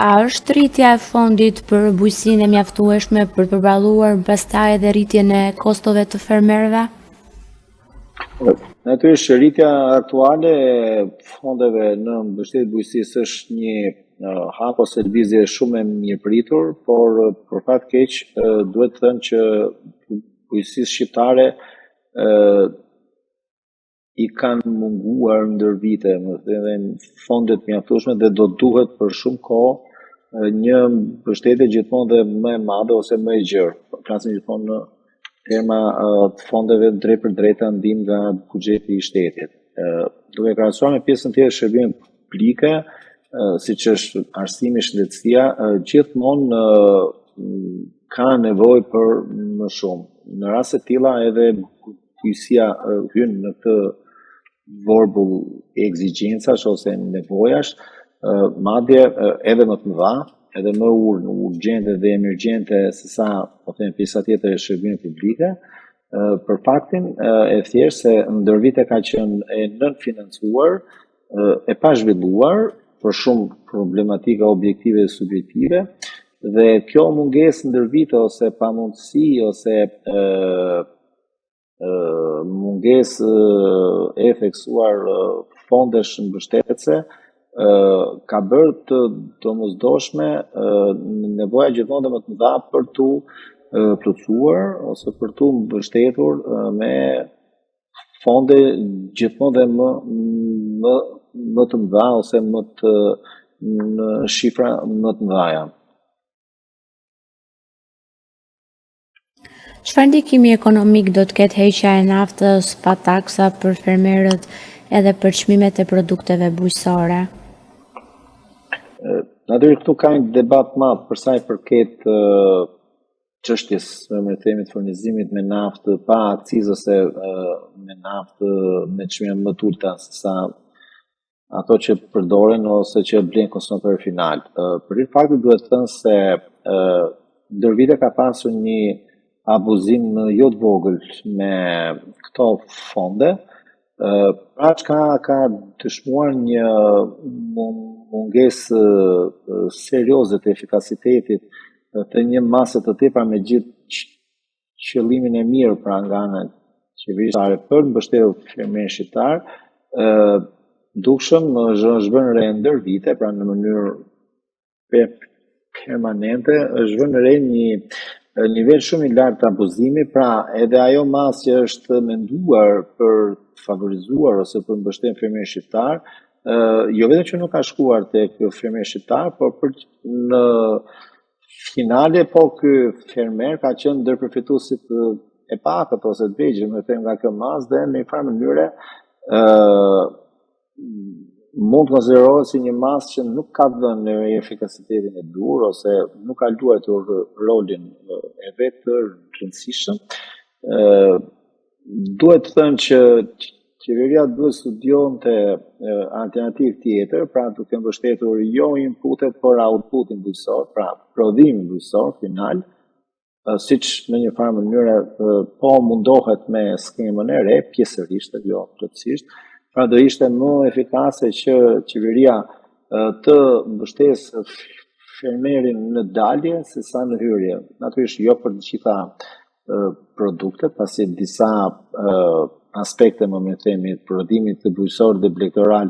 A është rritja e fondit për bujqësinë e mjaftueshme për të përballuar pastaj edhe rritjen e kostove të fermerëve? Natyrisht, rritja aktuale e fondeve në mbështetje bujqësisë është një hap ose lëvizje shumë e mirëpritur, por për fat keq duhet të thënë që bujqësisë shqiptare i kanë munguar ndër vite, më thënë fondet mjaftueshme dhe do duhet për shumë kohë një mbështetje gjithmonë dhe më e madhe ose më e gjerë. Flasim gjithmonë në terma të fondeve drejt për drejta ndihmë nga buxheti i shtetit. Duke krahasuar me pjesën tjetër shërbime publike, siç është arsimi, shëndetësia, gjithmonë ka nevojë për më shumë. Në raste të tilla edhe bujqësia hyn në këtë vorbull e ekzigjencash ose nevojash, madje edhe më të mëdha, edhe më urgjente dhe emergjente se sa, po them, pjesa tjetër e shërbimeve publike, për faktin e thjeshtë se ndër vite ka qenë e nënfinancuar, e pa zhvilluar për shumë problematika objektive dhe subjektive, dhe kjo mungesë ndër vite ose pamundësi ose mungesë e theksuar fondesh mbështetëse ka bërë të domosdoshme nevoja gjithmonë dhe më të mëdha për tu plotësuar ose për tu mbështetur me fonde gjithmonë dhe më të mëdha ose në shifra më të mëdha. Çfarë ndikimi ekonomik do të ketë heqja e naftës pa taksa për fermerët edhe për çmimet e produkteve bujqësore? Natyrisht këtu ka një debat madh për sa i përket çështjes me themi të furnizimit me naftë pa akcizë ose me naftë me çmime më të ulta se sa ato që përdoren ose që blen konsumatori final. Për faktin duhet të thënë se ndër vite ka pasur një abuzim jo të vogël me këto fonde, pra që ka dëshmuar një mungesë serioze të efikasitetit të një mase të tepër me gjithë qëllimin e mirë pra nga ana qeverisare për mbështetur fermerin shqiptar, dukshëm është vënë re ndër vite, pra në mënyrë permanente, është vënë re një nivel shumë i lartë të abuzimi, pra edhe ajo masë që është menduar për të favorizuar ose për mbështetjen fermerin shqiptar, jo vetëm që nuk ka shkuar tek fermeri shqiptar, por në finale po ky fermer ka qenë ndër përfituesit e pakët ose të vegjël, më them, nga kjo masë dhe në një farë mënyre mund të konsiderohet si një masë që nuk ka dhënë efikasitetin e dur ose nuk ka luajtur rolin e vet të rëndësishëm. Duhet të thënë që qeveria duhet studionte alternativë tjetër, pra duke mbështetur jo inputet, por outputin bujqësor, pra prodhimin bujqësor final, siç në një farë mënyre po mundohet me skemën e re, pjesërisht, jo plotësisht. Pra do ishte më efikase që qeveria të mbështesë fermerin në dalje se sa në hyrje. Natyrisht jo për të gjitha produktet, pasi disa aspekte, më themi, prodhimit të bujqësor dhe blegtoral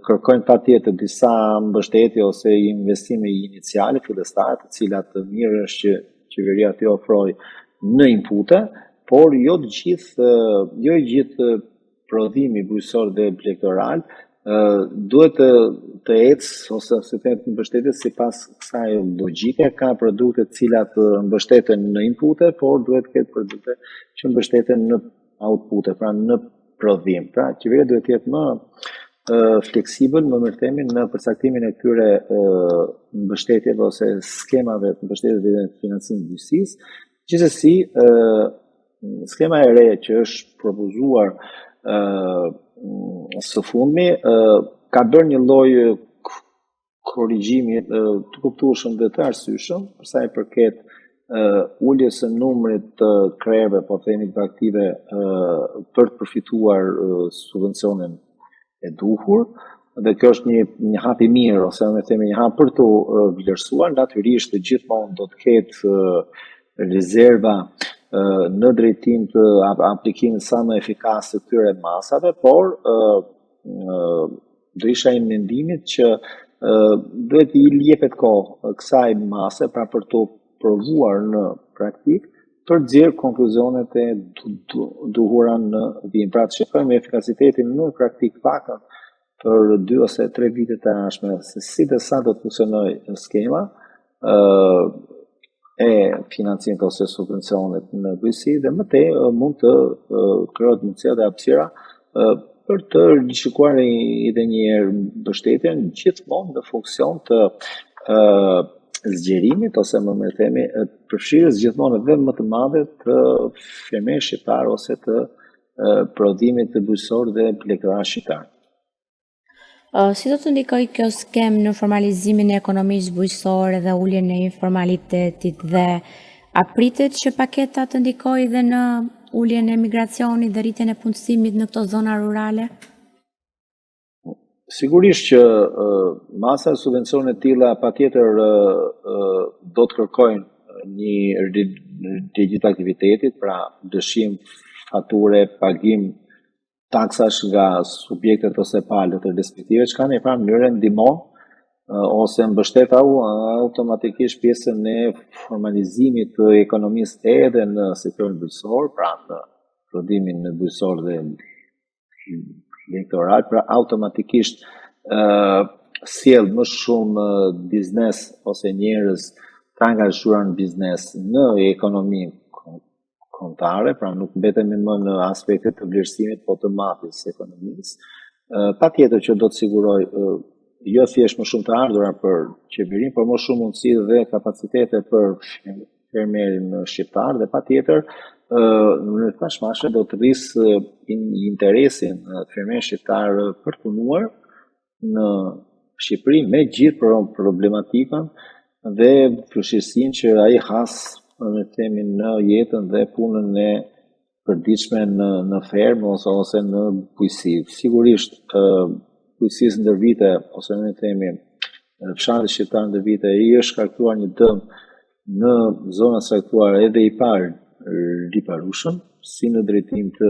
kërkojnë patjetër disa mbështetje ose investime iniciale fillestare, të cilat mirë është që qeveria t'i ofrojë në inpute, por jo i gjithë prodhimi bujqësor dhe blegtoral duhet të ecë ose të mbështetet sipas kësaj logjike. Ka produkte të cilat mbështeten në inpute, por duhet të ketë produkte që mbështeten në outpute, pra në prodhim. Pra qeveria duhet të jetë më fleksibël, më themi, në përcaktimin e këtyre mbështetjeve ose skemave të mbështetjeve dhe financimit të bujqësisë. Gjithsesi, skema e re që është propozuar së fundmi ka bërë një lloj korrigjimi të kuptueshëm dhe të arsyeshëm për sa i përket uljes së numrit të krerëve, po themi të aktive për të përfituar subvencionin e duhur, dhe kjo është një hap i mirë, ose me themi një hap për të vlerësuar, natyrisht gjithmonë do të ketë rezerva në drejtim të aplikimit sa më efikas të këtyre masave, por do isha i mendimit që duhet i jepet kohë kësaj mase pra për të provuar në praktik për të nxjerrë konkluzonet e duhura në vijim. Pra të shikojmë efikasitetin në praktik pakën për 2 ose 3 vite të ardhshme, se si dhe sa do të funksionojë skema e financimit ose subvencionet në bujqësi, dhe më tej mund të krijohet mundësia dhe hapësira për të rishikuar edhe një herë mbështetjen gjithmonë në funksion të zgjerimit ose më themi përfshirjes gjithmonë edhe më të madhe të fermerëve shqiptar ose të prodhimit të bujqësor dhe lekëtar shqiptar. Si do të ndikojë kjo skem në formalizimin e ekonomisë bujqësore dhe uljen e informalitetit, dhe a pritet që paketa të ndikojë dhe në uljen e migracionit dhe rritjen e punësimit në këto zona rurale? Sigurisht që masa e subvencioneve të tilla patjetër do të kërkojnë një rigjitë aktivitetit, pra dëshim, fature, pagim taksash nga subjektet ose palët të respektive, që ka në një mënyrë ndihmon ose mbështet automatikisht pjesën e formalizimit të ekonomisë edhe në sektorin bujqësor, pra në prodhimin në bujqësor dhe lektoral, pra automatikisht sjell më shumë biznes ose njerëz të angazhuar në biznes në ekonominë kombëtare, pra nuk mbetemi më në aspektet të vlerësimit, po të mapjes së ekonomisë. Patjetër që do të siguroj jo thjesht më shumë të ardhura për qeverinë, por më shumë mundësi dhe kapacitete për fermerin shqiptar, dhe patjetër në mënyrë tashmashme do të rrisë interesin të fermerit shqiptar për të punuar në Shqipëri me gjithë problematikën dhe vështirësinë që ai has në jetën dhe punën e përditshme në fermë ose në bujqësi. Sigurisht bujqësisë ndër vite ose fshati shqiptar ndër vite i është shkaktuar një dëm në zonat caktuara edhe i parë riparueshëm, si në drejtim të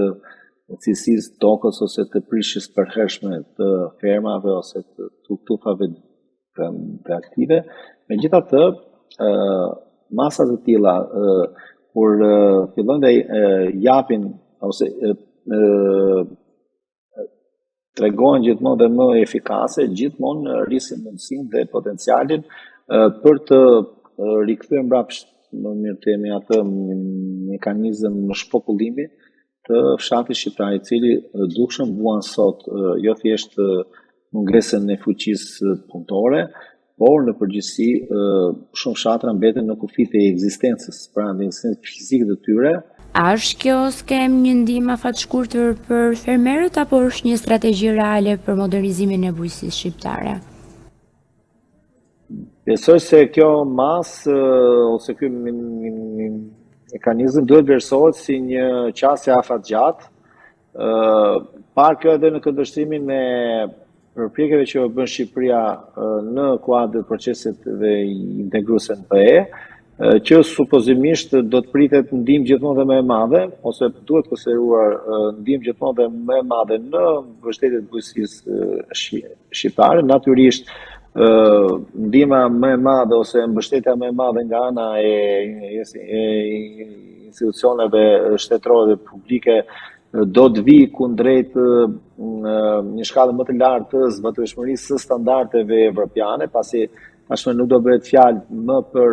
cilësisë tokës ose të prishjes përhershme të fermave ose të tufave të aktive. Megjithatë, masat e tilla kur fillojnë të japin ose tregojnë gjithmonë dhe më efikase, gjithmonë rrisin mundësinë dhe potencialin për të rikthyer mbrapsht atë mekanizëm në shpokullimi të fshatit shqiptar, i cili dukshëm vuan sot jo thjesht mungesën e fuqisë punëtore, por në përgjithësi shumë fshatra mbeten në kufit e ekzistencës, pra në ekzistencën fizike të tyre. A është kjo skem një ndihmë afatshkurtër për fermerët, apo është një strategji reale për modernizimin e bujqësisë shqiptare? Besoj se kjo masë ose ky mekanizëm duhet vlerësohet si një qasje afatgjatë. Parë kjo edhe në këndvështrimin e përpjekjeve që bën Shqipëria në kuadër procesit dhe integruese në PE, që supozimisht do të pritet ndihmë gjithmonë dhe më e madhe, ose duhet konsideruar ndihmë gjithmonë dhe më e madhe në mbështetjen e bujqësisë shqiptare. Natyrisht ndihma më e madhe ose mbështetja më e madhe nga ana e institucioneve shtetërore dhe publike do të vi kundrejt një shkallë më të lartë të zbatueshmërisë së standardeve evropiane, pasi tashmë nuk do bëhet fjalë më për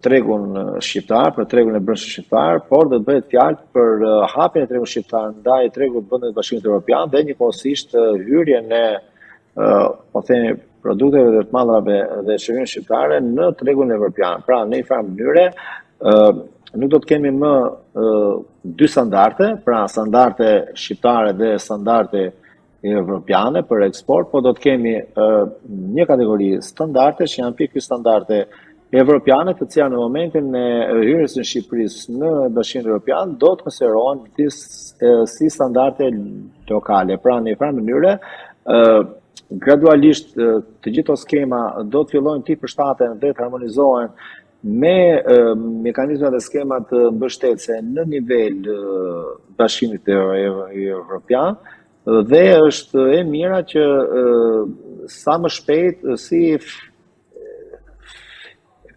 tregun shqiptar, për tregun e brendshëm shqiptar, por do të bëhet fjalë për hapjen e tregut shqiptar ndaj tregut të Vendit Bashkimit Evropian dhe njëkohësisht hyrjen e produkteve dhe të madhrave dhe çeverisë shqiptare në tregun evropian. Pra, në një farë mënyre nuk do të kemi më 2 standarde, pra standarde shqiptare dhe standarde evropiane për eksport, po do të kemi një kategori standarde që janë pikërisht standarde evropiane, të cilat në momentin e hyrjes së Shqipërisë në Bashkimin Evropian do të konsiderohen si standarde lokale. Pra në një farë mënyrë, gradualisht të gjithë skema do të fillojnë të përshtaten dhe të harmonizohen me mekanizmat dhe skemat mbështetëse në nivel Bashkimit Evropian, dhe është e mira që sa më shpejt si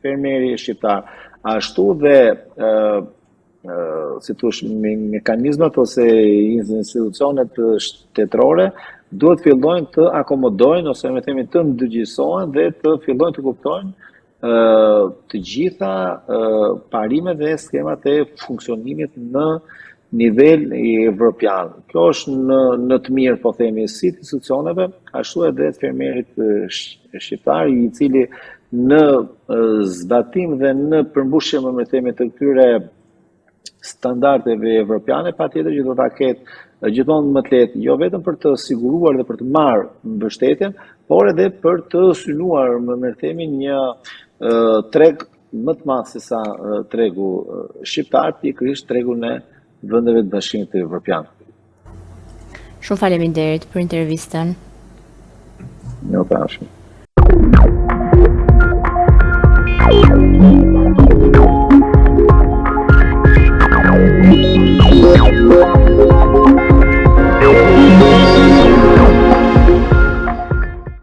fermeri shqiptar, ashtu dhe si thush, mekanizmat ose institucionet shtetërore duhet fillojnë të akomodojnë ose me themi të ndërgjegjësohen dhe të fillojnë të kuptojnë të gjitha parimet dhe skemat e funksionimit në nivel evropian. Kjo është në të mirë, po themi, si të institucioneve, ashtu edhe të fermerit shqiptar, i cili në zbatim dhe në përmbushje me themi të këtyre standardeve evropiane, patjetër që do ta ketë gjithmonë më të lehtë, jo vetëm për të siguruar dhe për të marrë mbështetjen, por edhe për të synuar me themi një treg më të madh se sa tregu shqiptar, pikërisht tregun e vendeve të Bashkimit Evropian. Shumë faleminderit për intervistën. Jo, pashëm.